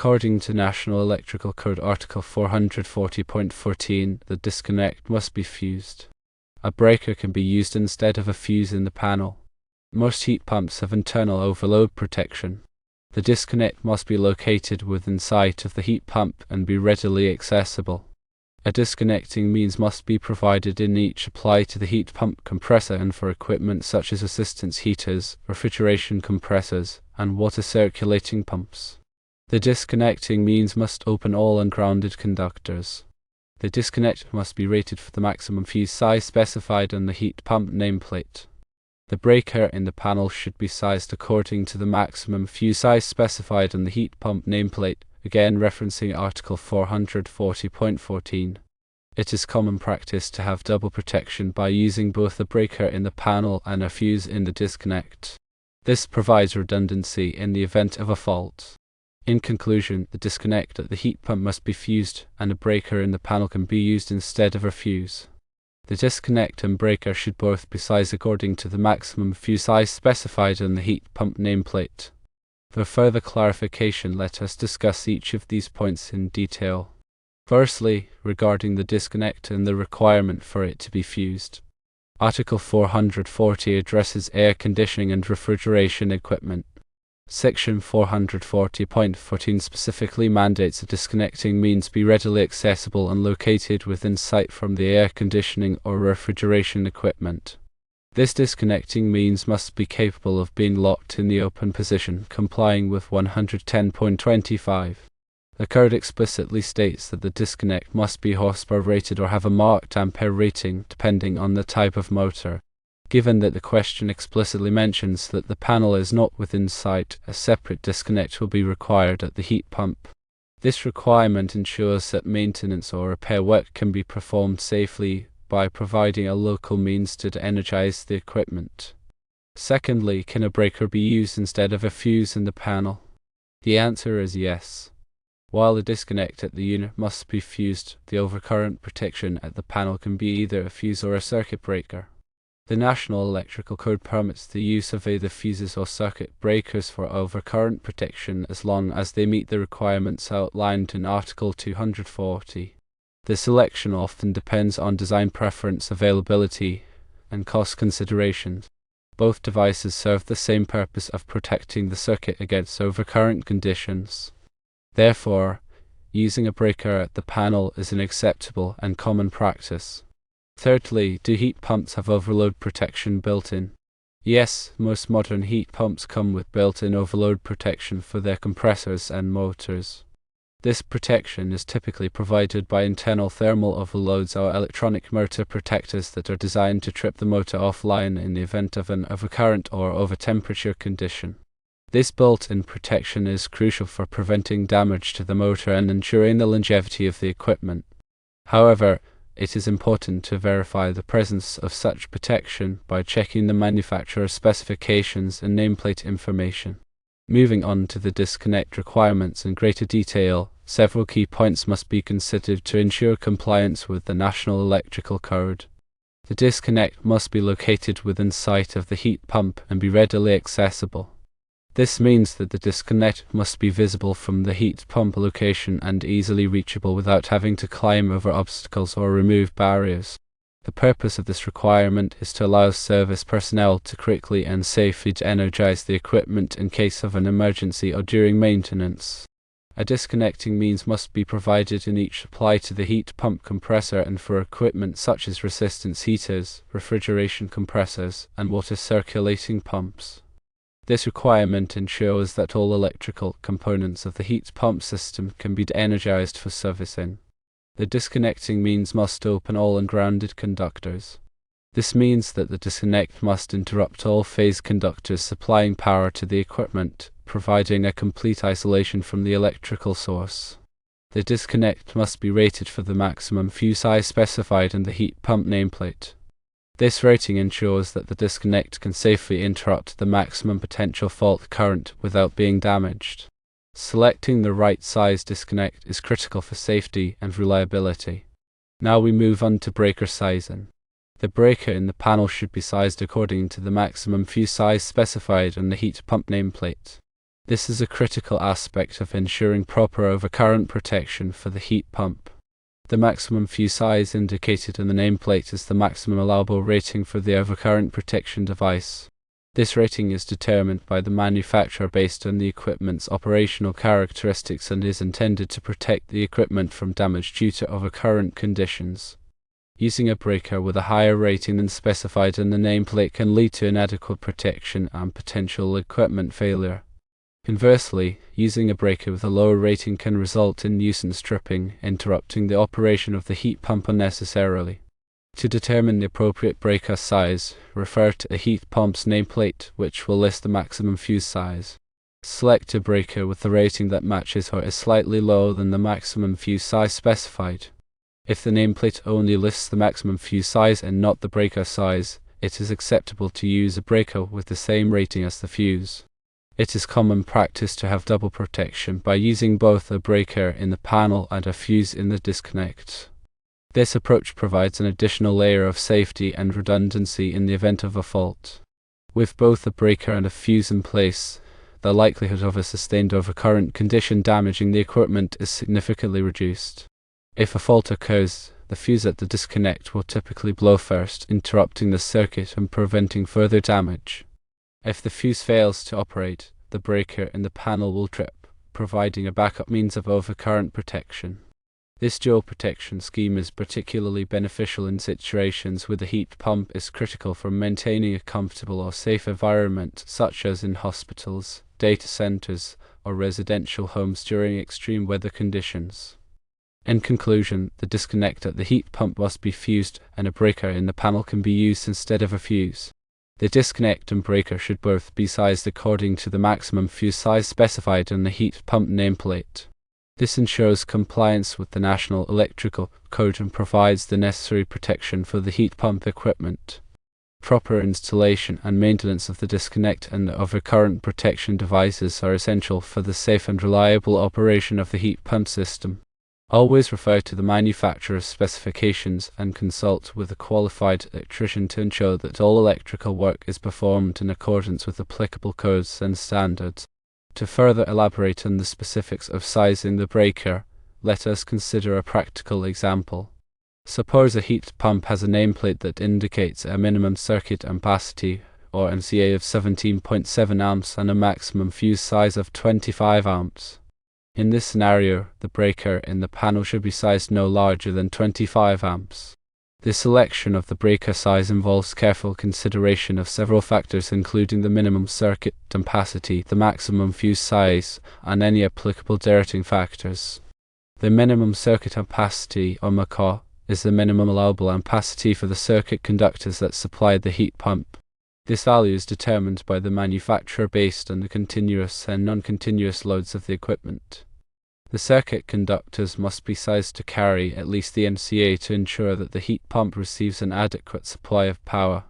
According to National Electrical Code Article 440.14, the disconnect must be fused. A breaker can be used instead of a fuse in the panel. Most heat pumps have internal overload protection. The disconnect must be located within sight of the heat pump and be readily accessible. A disconnecting means must be provided in each apply to the heat pump compressor and for equipment such as assistance heaters, refrigeration compressors, and water circulating pumps. The disconnecting means must open all ungrounded conductors. The disconnect must be rated for the maximum fuse size specified on the heat pump nameplate. The breaker in the panel should be sized according to the maximum fuse size specified on the heat pump nameplate, again referencing Article 440.14. It is common practice to have double protection by using both a breaker in the panel and a fuse in the disconnect. This provides redundancy in the event of a fault. In conclusion, the disconnect at the heat pump must be fused, and a breaker in the panel can be used instead of a fuse. The disconnect and breaker should both be sized according to the maximum fuse size specified on the heat pump nameplate. For further clarification, let us discuss each of these points in detail. Firstly, regarding the disconnect and the requirement for it to be fused. Article 440 addresses air conditioning and refrigeration equipment. Section 440.14 specifically mandates a disconnecting means be readily accessible and located within sight from the air conditioning or refrigeration equipment. This disconnecting means must be capable of being locked in the open position, complying with 110.25. The code explicitly states that the disconnect must be horsepower rated or have a marked ampere rating, depending on the type of motor. Given that the question explicitly mentions that the panel is not within sight, a separate disconnect will be required at the heat pump. This requirement ensures that maintenance or repair work can be performed safely by providing a local means to energize the equipment. Secondly, can a breaker be used instead of a fuse in the panel? The answer is yes. While the disconnect at the unit must be fused, the overcurrent protection at the panel can be either a fuse or a circuit breaker. The National Electrical Code permits the use of either fuses or circuit breakers for overcurrent protection as long as they meet the requirements outlined in Article 240. The selection often depends on design preference, availability, and cost considerations. Both devices serve the same purpose of protecting the circuit against overcurrent conditions. Therefore, using a breaker at the panel is an acceptable and common practice. Thirdly, do heat pumps have overload protection built in? Yes, most modern heat pumps come with built-in overload protection for their compressors and motors. This protection is typically provided by internal thermal overloads or electronic motor protectors that are designed to trip the motor offline in the event of an overcurrent or overtemperature condition. This built-in protection is crucial for preventing damage to the motor and ensuring the longevity of the equipment. However, it is important to verify the presence of such protection by checking the manufacturer's specifications and nameplate information. Moving on to the disconnect requirements in greater detail, several key points must be considered to ensure compliance with the National Electrical Code. The disconnect must be located within sight of the heat pump and be readily accessible. This means that the disconnect must be visible from the heat pump location and easily reachable without having to climb over obstacles or remove barriers. The purpose of this requirement is to allow service personnel to quickly and safely energize the equipment in case of an emergency or during maintenance. A disconnecting means must be provided in each supply to the heat pump compressor and for equipment such as resistance heaters, refrigeration compressors, and water circulating pumps. This requirement ensures that all electrical components of the heat pump system can be energized for servicing. The disconnecting means must open all ungrounded conductors. This means that the disconnect must interrupt all phase conductors supplying power to the equipment, providing a complete isolation from the electrical source. The disconnect must be rated for the maximum fuse size specified in the heat pump nameplate. This rating ensures that the disconnect can safely interrupt the maximum potential fault current without being damaged. Selecting the right size disconnect is critical for safety and reliability. Now we move on to breaker sizing. The breaker in the panel should be sized according to the maximum fuse size specified on the heat pump nameplate. This is a critical aspect of ensuring proper overcurrent protection for the heat pump. The maximum fuse size indicated in the nameplate is the maximum allowable rating for the overcurrent protection device. This rating is determined by the manufacturer based on the equipment's operational characteristics and is intended to protect the equipment from damage due to overcurrent conditions. Using a breaker with a higher rating than specified in the nameplate can lead to inadequate protection and potential equipment failure. Conversely, using a breaker with a lower rating can result in nuisance tripping, interrupting the operation of the heat pump unnecessarily. To determine the appropriate breaker size, refer to the heat pump's nameplate, which will list the maximum fuse size. Select a breaker with a rating that matches or is slightly lower than the maximum fuse size specified. If the nameplate only lists the maximum fuse size and not the breaker size, it is acceptable to use a breaker with the same rating as the fuse. It is common practice to have double protection by using both a breaker in the panel and a fuse in the disconnect. This approach provides an additional layer of safety and redundancy in the event of a fault. With both a breaker and a fuse in place, the likelihood of a sustained overcurrent condition damaging the equipment is significantly reduced. If a fault occurs, the fuse at the disconnect will typically blow first, interrupting the circuit and preventing further damage. If the fuse fails to operate, the breaker in the panel will trip, providing a backup means of overcurrent protection. This dual protection scheme is particularly beneficial in situations where the heat pump is critical for maintaining a comfortable or safe environment, such as in hospitals, data centers, or residential homes during extreme weather conditions. In conclusion, the disconnect at the heat pump must be fused, and a breaker in the panel can be used instead of a fuse. The disconnect and breaker should both be sized according to the maximum fuse size specified in the heat pump nameplate. This ensures compliance with the National Electrical Code and provides the necessary protection for the heat pump equipment. Proper installation and maintenance of the disconnect and overcurrent protection devices are essential for the safe and reliable operation of the heat pump system. Always refer to the manufacturer's specifications and consult with a qualified electrician to ensure that all electrical work is performed in accordance with applicable codes and standards. To further elaborate on the specifics of sizing the breaker, let us consider a practical example. Suppose a heat pump has a nameplate that indicates a minimum circuit ampacity, or MCA, of 17.7 amps and a maximum fuse size of 25 amps. In this scenario, the breaker in the panel should be sized no larger than 25 amps. The selection of the breaker size involves careful consideration of several factors, including the minimum circuit ampacity, the maximum fuse size, and any applicable deterring factors. The minimum circuit ampacity, or MACA, is the minimum allowable ampacity for the circuit conductors that supply the heat pump. This value is determined by the manufacturer based on the continuous and non-continuous loads of the equipment. The circuit conductors must be sized to carry at least the MCA to ensure that the heat pump receives an adequate supply of power.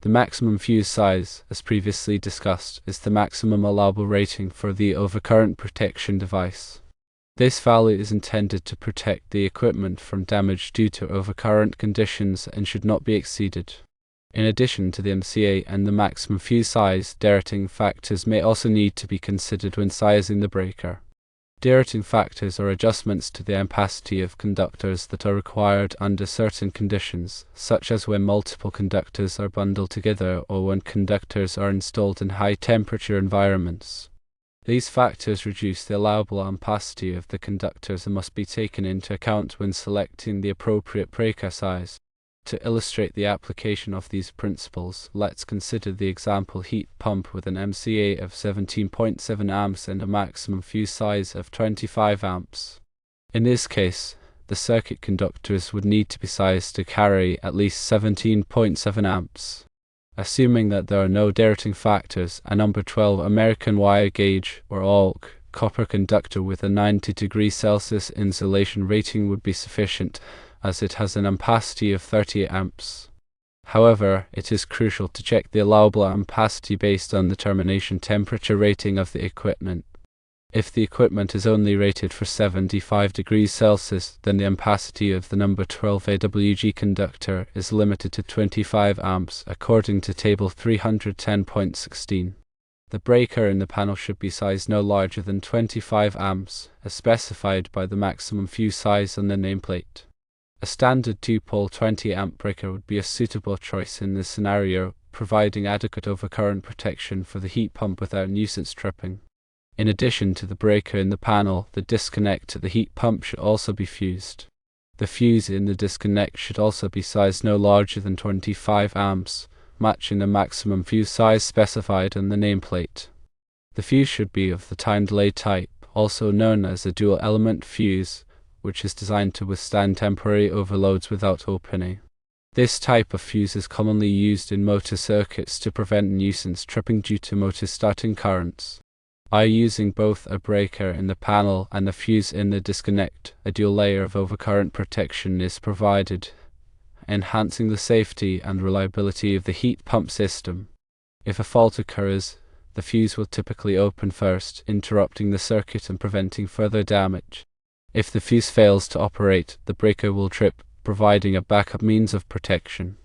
The maximum fuse size, as previously discussed, is the maximum allowable rating for the overcurrent protection device. This value is intended to protect the equipment from damage due to overcurrent conditions and should not be exceeded. In addition to the MCA and the maximum fuse size, deterring factors may also need to be considered when sizing the breaker. Deterring factors are adjustments to the ampacity of conductors that are required under certain conditions, such as when multiple conductors are bundled together or when conductors are installed in high-temperature environments. These factors reduce the allowable ampacity of the conductors and must be taken into account when selecting the appropriate breaker size. To illustrate the application of these principles, let's consider the example heat pump with an MCA of 17.7 amps and a maximum fuse size of 25 amps. In this case, the circuit conductors would need to be sized to carry at least 17.7 amps. Assuming that there are no deterring factors, a number 12 American wire gauge, or ALC, copper conductor with a 90 degrees Celsius insulation rating would be sufficient, as it has an ampacity of 30 amps. However, it is crucial to check the allowable ampacity based on the termination temperature rating of the equipment. If the equipment is only rated for 75 degrees Celsius, then the ampacity of the number 12 AWG conductor is limited to 25 amps according to table 310.16. The breaker in the panel should be sized no larger than 25 amps, as specified by the maximum fuse size on the nameplate. A standard 2-pole 20 amp breaker would be a suitable choice in this scenario, providing adequate overcurrent protection for the heat pump without nuisance tripping. In addition to the breaker in the panel, the disconnect to the heat pump should also be fused. The fuse in the disconnect should also be sized no larger than 25 amps, matching the maximum fuse size specified on the nameplate. The fuse should be of the time delay type, also known as a dual element fuse, which is designed to withstand temporary overloads without opening. This type of fuse is commonly used in motor circuits to prevent nuisance tripping due to motor starting currents. By using both a breaker in the panel and a fuse in the disconnect, a dual layer of overcurrent protection is provided, enhancing the safety and reliability of the heat pump system. If a fault occurs, the fuse will typically open first, interrupting the circuit and preventing further damage. If the fuse fails to operate, the breaker will trip, providing a backup means of protection.